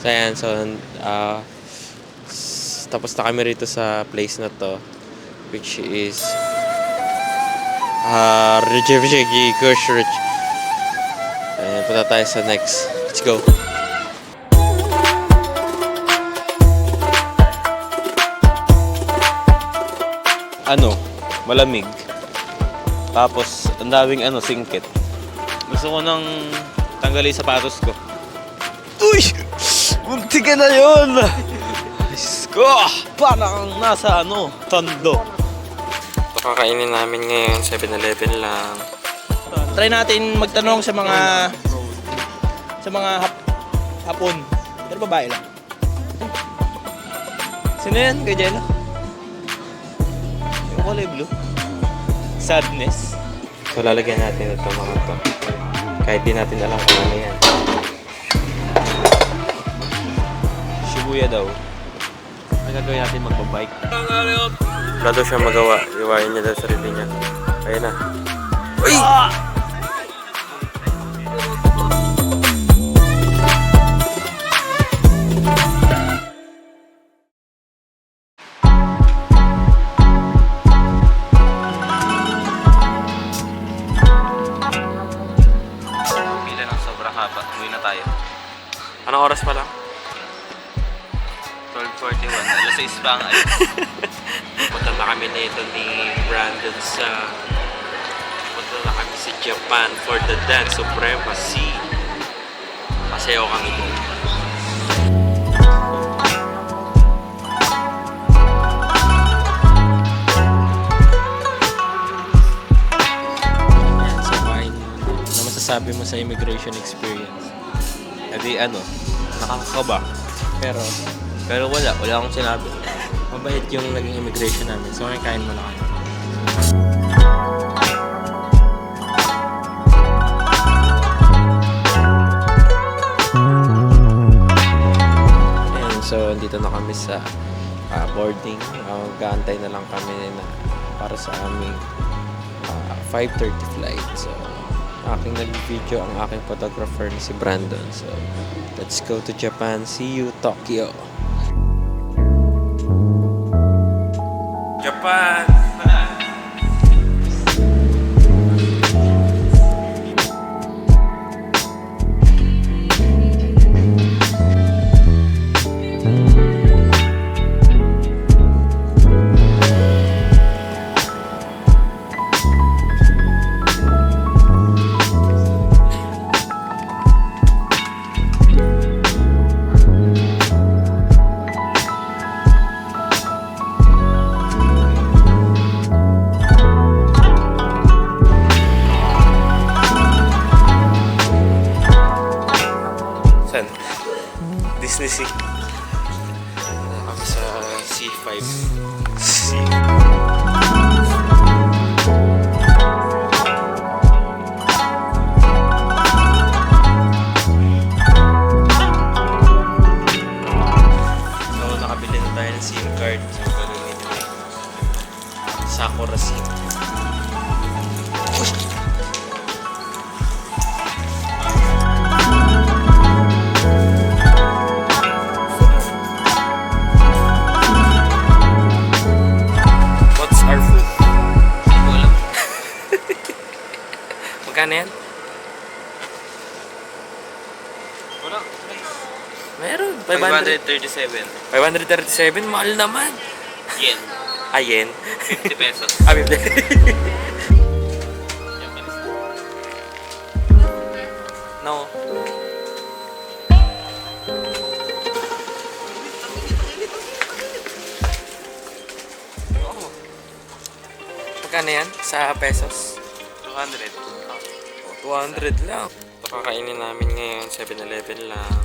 So ayan, so tapos na kami rito sa place na to, which is Rejevjegi Kushrik. Ayan, punta tayo sa next. Let's go. Malamig. Tapos, ang daming singkit. Gusto ko nang tanggalin sapatos ko. Uy! Munti ka na yun! Diyos ko! Parang nasa tondo. Ito kakainin namin ngayon, 7-Eleven lang. Try natin magtanong sa mga hapon. Pero babae lang. Sino yan? Kay Jello? Yung kulay blue? Sadness. So lalagyan natin ito mga to. Kahit di natin alam kung ano yan. Shibuya daw. Ang gagawin natin magbabike. Wala daw siya magawa. Iwain niya daw sarili niya. Ayun na. Uy! Anong oras pa lang? 12:41. Alas 6 pa ang Punta na kami nito ni Brandon sa... Punta na kami sa Japan for the Dance Supremacy. Pasayaw kami doon. Yan, so fine. Ano masasabi mo sa immigration experience? Edi nakakakaba. Pero wala akong sinabi. Mabait yung naging immigration namin. So kain mo na kami. Ayan, so dito na kami sa boarding. Mag-aantay na lang kami para sa aming 5:30 flight. So aking nag-video ang aking photographer na si Brandon. So, let's go to Japan. See you, Tokyo. Japan! Disney Sea. Kami sa C5. So, nakabili na tayo ng SIM card. So, gagawin ito Sakura SIM. Magkano yan? Wala. Meron. 537. 537? Mahal naman. Yen. Yen? 50 pesos. 50. No. Magkano yan sa pesos? 200. 200 lang. Ito kakainin namin ngayon, 7-Eleven lang.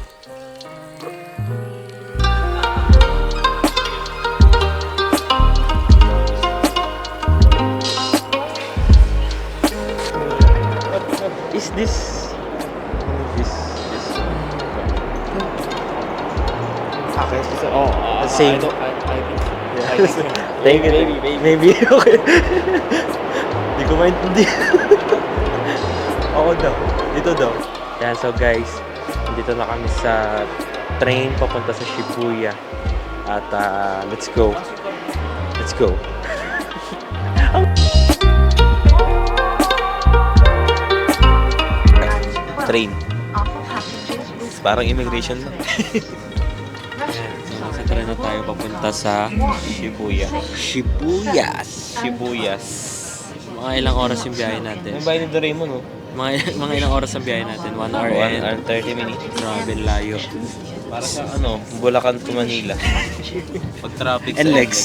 What is this? This. Okay, so, same. Thank you. Maybe. Okay. Hindi ko maintindihan. Oo daw. Dito daw. Yan, so guys, dito na kami sa train papunta sa Shibuya. At let's go. Let's go. Train. Parang immigration lang. So, nasa train na tayo papunta sa Shibuya. Shibuyas. Mga ilang oras yung biyahe natin. May bahay ni Doraemon, oh. Mga ilang oras ang biyahe natin. 1 hour 1 and hour 30 minutes. grabe layo. Para sa Bulacan to Manila. Pag traffic And sa legs.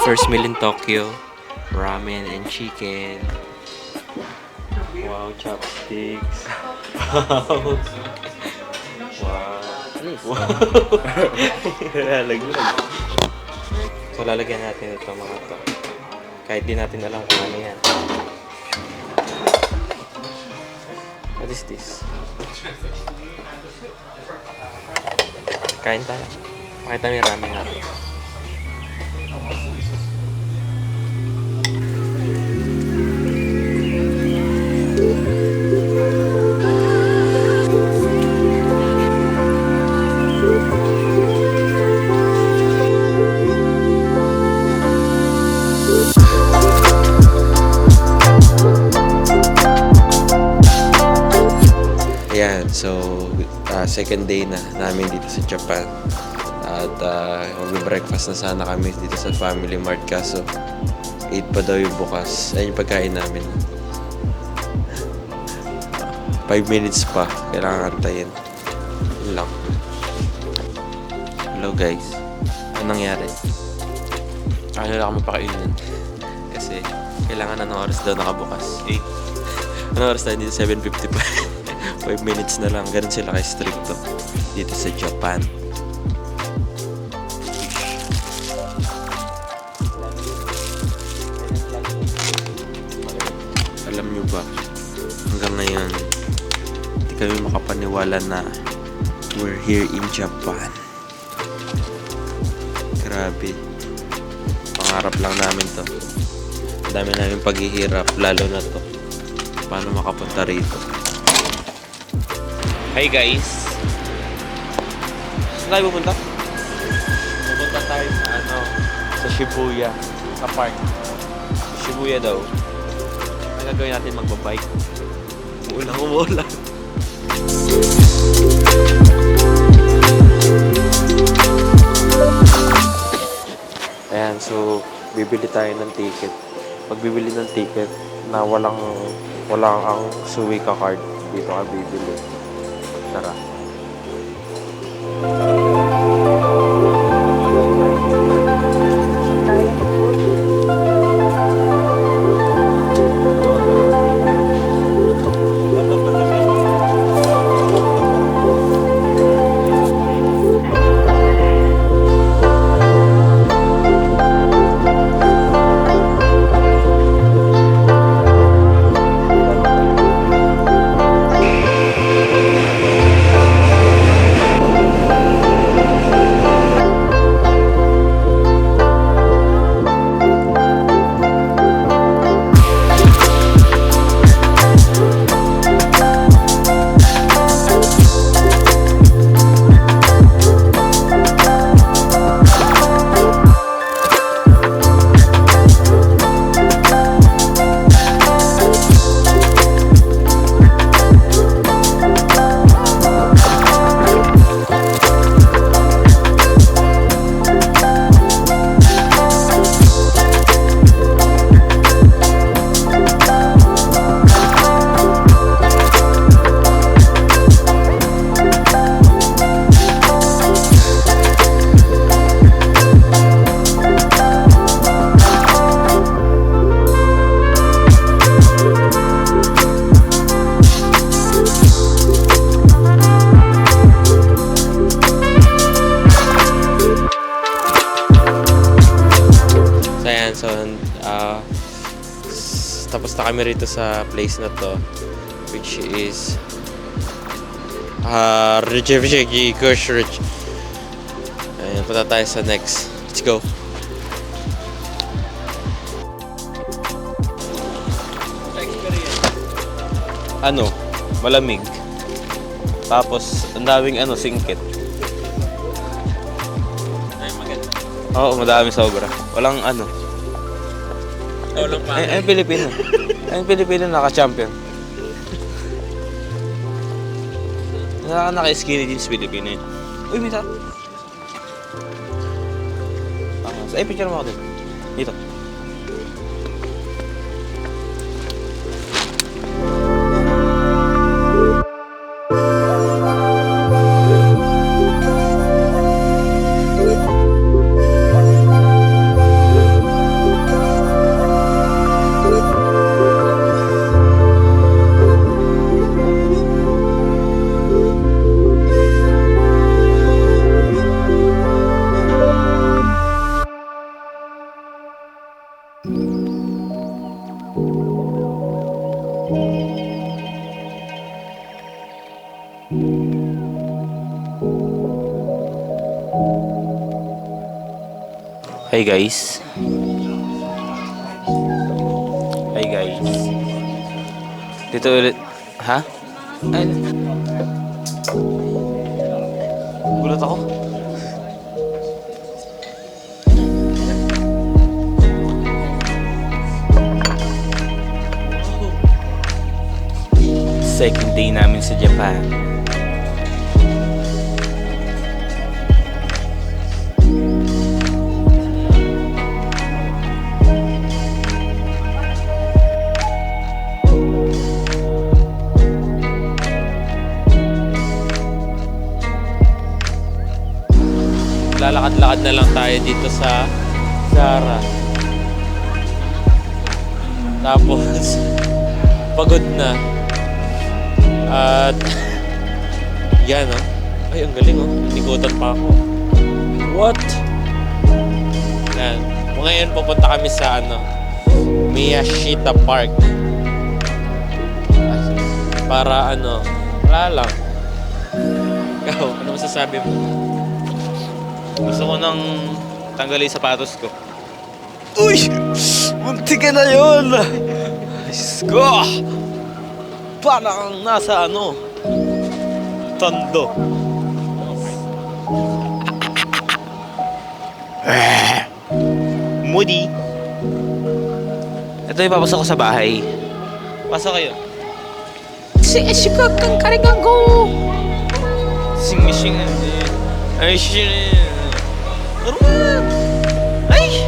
First meal in Tokyo, ramen and chicken. Wow, chopsticks. Wow. Wow. Lalaglag. So lalagyan natin ito mga to. Kahit di natin alam kung ano yan. What is this? Kain tayo. Pakita mo yung ramen natin. Ayan, so second day na namin dito sa Japan. At mag-breakfast na sana kami dito sa Family Mart kaso 8 pa daw yung bukas. Ayun yung pagkain namin. 5 minutes pa, kailangan antayin. Yun lang. Hello guys. Ano nangyari? Ano lang ako mapakainin? Kasi kailangan anong oras daw nakabukas? 8. Anong oras tayo dito? 7:50 pa. 5 minutes na lang. Ganun sila kay-stricto dito sa Japan. Alam nyo ba, hanggang ngayon, hindi kami makapaniwala na we're here in Japan. Grabe. Pangarap lang namin to. Ang dami namin paghihirap, lalo na to. Paano makapunta rito? Hi guys. Saan tayo pupunta? Pupunta tayo sa sa Shibuya. Sa park. Sa Shibuya daw. Ang gagawin natin magbabike. Umuulan. Ayan, so bibili tayo ng ticket. Pag bibili ng ticket na walang ang Suica card, dito ka bibili. Tara. So, tapos na kami rito sa place na to, which is Rijevjegi Kushridge. Ayan, punta tayo sa next. Let's go. Ano, malamig. Tapos, ang daming singkit. Ay, maganda. Oo, madami sobra. Walang Walang pangit. Ay, Pilipino. Ay, Pilipino naka-champion. Naka-skinny jeans Pilipino yun. Uy, may tao. Ay, picture mo ako dito. Dito. Hey guys. Hey guys. Dito ulit. Ha? Ay. Gulat ako. Second day namin sa Japan. Lalakad-lakad na lang tayo dito sa Zara. Tapos, pagod na. At, yan Ay, ang galing Nikutan pa ako. What? Yan. Ngayon pupunta kami sa Miyashita Park. Para wala lang. Ikaw, ano masasabi mo? Gusto ko nang tanggalin sapatos ko. Uy! Munti ka na yun! Diyos ko! Parang nasa tondo. Moody. Ito yung papasok ko sa bahay. Pasok kayo. Sikakang karigago! Sing-sing ay, shit. Ay!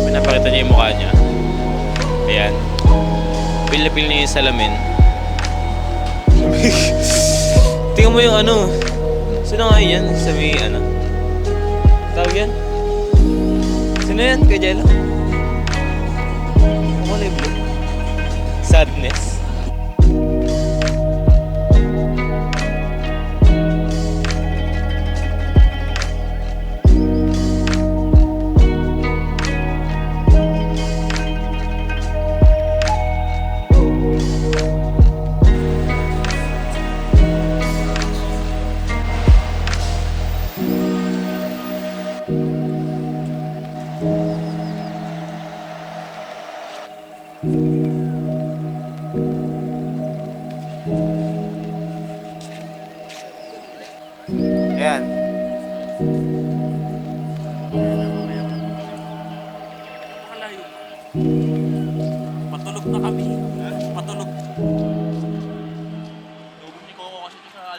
Pinapakita niya yung mukha niya. Ayan. Pil-pil niya yung salamin. Tingnan mo yung Sino nga yan? Sabi tawag yan? Sino yan? Kuya Jello? Kulay blue. Sadness. Ayan. Patulog na kami. Patulog. Hindi ko kasi sa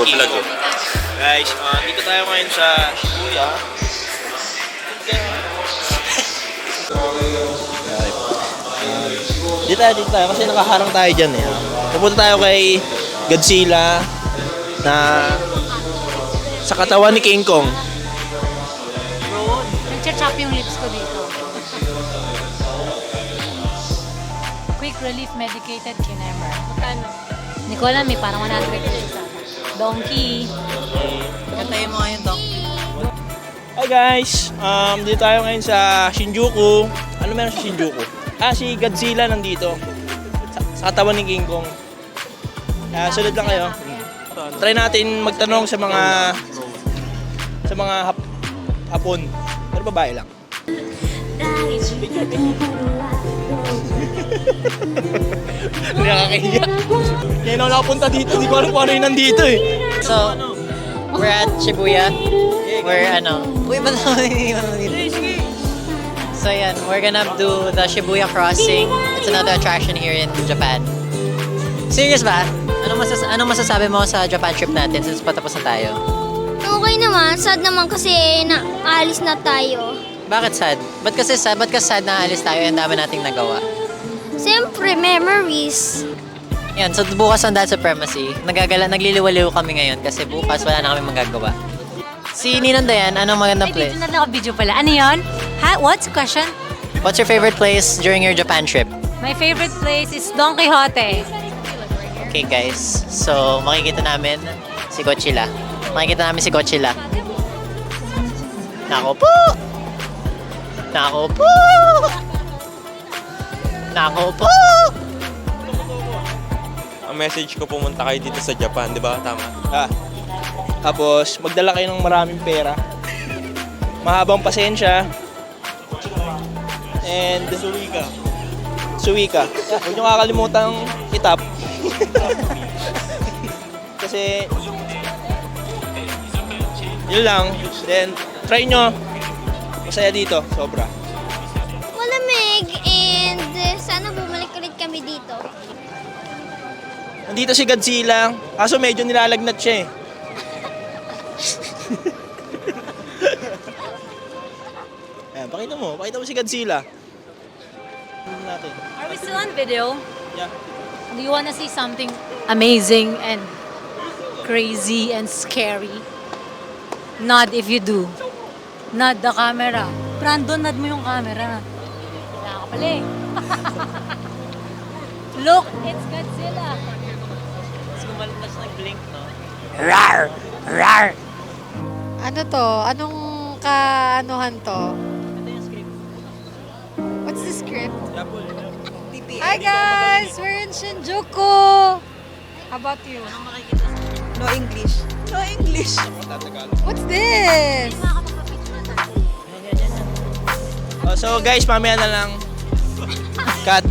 Nagpa-vlog eh. Guys, dito tayo ngayon sa Shibuya. Dito tayo kasi nakaharang tayo dyan eh. Pupunta tayo kay Godzilla na sa katawan ni King Kong. Nag-chop yung lips ko dito. Quick relief medicated kinemer. Magkano? Hindi ko alam eh, parang 100 pesos. Donkey. Kantayin mo ngayon, Donkey. Hi guys! Dito tayo ngayon sa Shinjuku. Ano meron sa Shinjuku? Si Godzilla nandito. Sa katawan ni King Kong. Sunod lang kayo. Try natin magtanong sa mga hapon. Pero babae lang. Nakakahiya. Kaya na nakapunta dito. Di ko alam kung ano yung nandito eh. So, we're at Shibuya. We're uy, ba So yan, we're gonna do the Shibuya crossing. It's another attraction here in Japan. Serious ba? Anong masasabi mo sa Japan trip natin since patapos na tayo? Okay naman, sad naman kasi aalis na tayo. Bakit sad? Ba't kasi sad? Ba't kasi sad na alis tayo? Ang dami nating nagawa. Siyempre, memories. Yan, so bukas ang Dad Supremacy. Nagliliwaliw kami ngayon kasi bukas wala na kami magagawa. Si Ninong Dayan, anong magandang place? Video na lang, video pala. Ano yun? What's the question? What's your favorite place during your Japan trip? My favorite place is Don Quixote. Okay guys, so makikita namin si Godzilla. Nako po! Nako po! Nako po! Ang message ko, pumunta kayo dito sa Japan, di ba? Tama. Tapos, magdala kayo ng maraming pera. Mahabang pasensya. And suwika. Huwag nyo kakalimutan itap. Kasi, yun lang. Then, try nyo. Masaya dito, sobra. Malamig and sana bumalik ulit kami dito. Nandito si Godzilla, kaso medyo nilalagnat siya eh. Ayan, pakita mo si Godzilla. Natin. Are we still on video? Yeah. Do you wanna see something amazing and crazy and scary? Nod if you do. Nod the camera. Brandon, nod mo yung camera. Wala ka pala eh. Look, it's Godzilla. Gumalas nag-blink, no? Rar! Rar! Ano to? Anong kaanuhan to? Ito yung script. What's the script? Hi guys! We're in Shinjuku! How about you? No English. No English. What's this? So guys, mamaya na lang. Cut.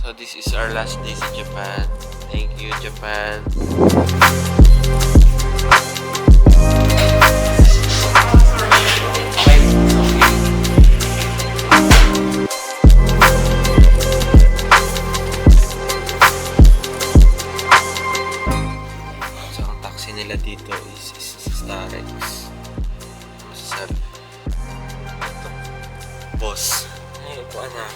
So this is our last day sa Japan. Thank you, Japan. So ang taxi nila dito is Starex. Masasabi. Ito. Boss. Ay, upuan na.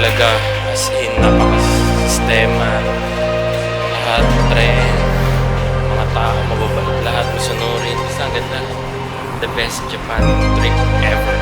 talaga. As in, napaka-sistema. Lahat, tren, mga tao, mababait. Lahat, masunurin. Basta ang ganda. The best Japan trip ever.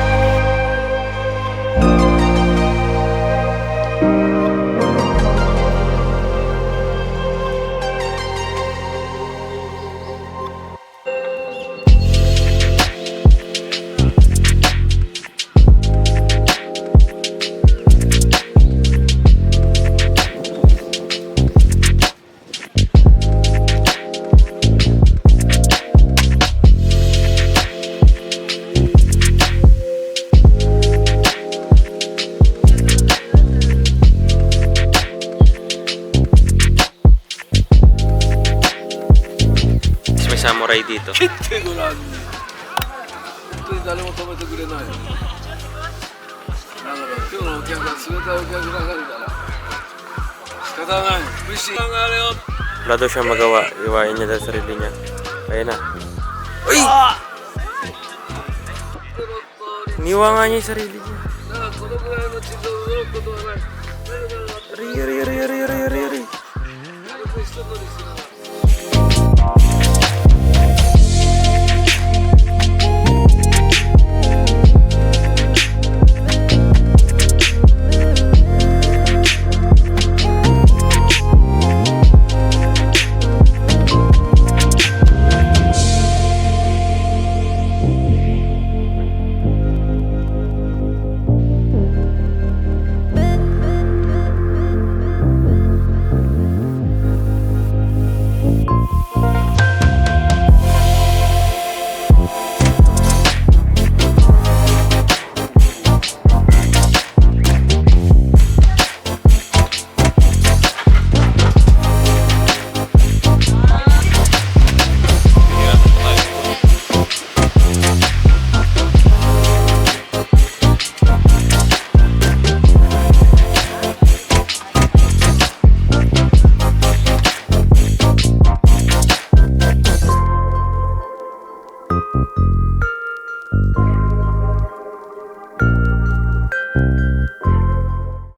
May samurai dito. Wala daw siya magawa. Iwain niya daw sarili niya. Ayun na. Uy! Iniwa nga niya yung sarili niya. Ari.